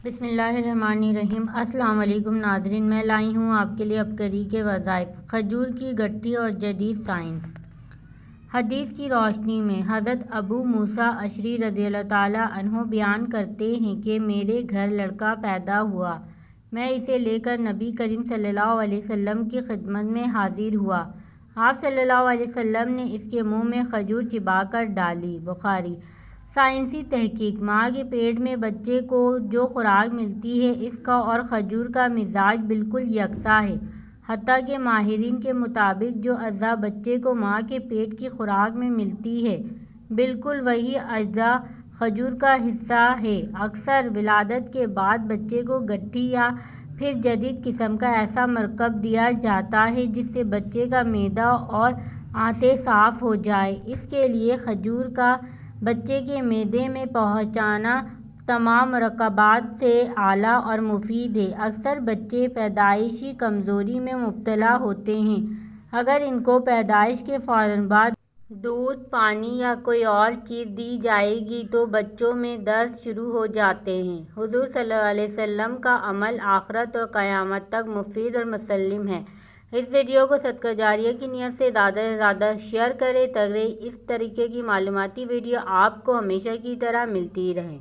بسم اللہ الرحمن الرحیم۔ السلام علیکم ناظرین، میں لائی ہوں آپ کے لیے ابکری کے وظائف، کھجور کی گٹھی اور جدید سائنس۔ حدیث کی روشنی میں حضرت ابو موسیٰ اشعری رضی اللہ تعالیٰ عنہ بیان کرتے ہیں کہ میرے گھر لڑکا پیدا ہوا، میں اسے لے کر نبی کریم صلی اللہ علیہ وسلم کی خدمت میں حاضر ہوا۔ آپ صلی اللہ علیہ وسلم نے اس کے منہ میں کھجور چبا کر ڈالی۔ بخاری۔ سائنسی تحقیق: ماں کے پیٹ میں بچے کو جو خوراک ملتی ہے اس کا اور کھجور کا مزاج بالکل یکساں ہے، حتیٰ کہ ماہرین کے مطابق جو اجزاء بچے کو ماں کے پیٹ کی خوراک میں ملتی ہے بالکل وہی اجزاء کھجور کا حصہ ہے۔ اکثر ولادت کے بعد بچے کو گٹھی یا پھر جدید قسم کا ایسا مرکب دیا جاتا ہے جس سے بچے کا معدہ اور آنتیں صاف ہو جائیں۔ اس کے لیے کھجور کا بچے کے معدے میں پہنچانا تمام مرکبات سے اعلیٰ اور مفید ہے۔ اکثر بچے پیدائشی کمزوری میں مبتلا ہوتے ہیں۔ اگر ان کو پیدائش کے فوراً بعد دودھ، پانی یا کوئی اور چیز دی جائے گی تو بچوں میں درد شروع ہو جاتے ہیں۔ حضور صلی اللہ علیہ وسلم کا عمل آخرت اور قیامت تک مفید اور مسلم ہے۔ اس ویڈیو کو صدقہ جاریہ کی نیت سے زیادہ سے زیادہ شیئر کریں تاکہ اس طریقے کی معلوماتی ویڈیو آپ کو ہمیشہ کی طرح ملتی رہیں۔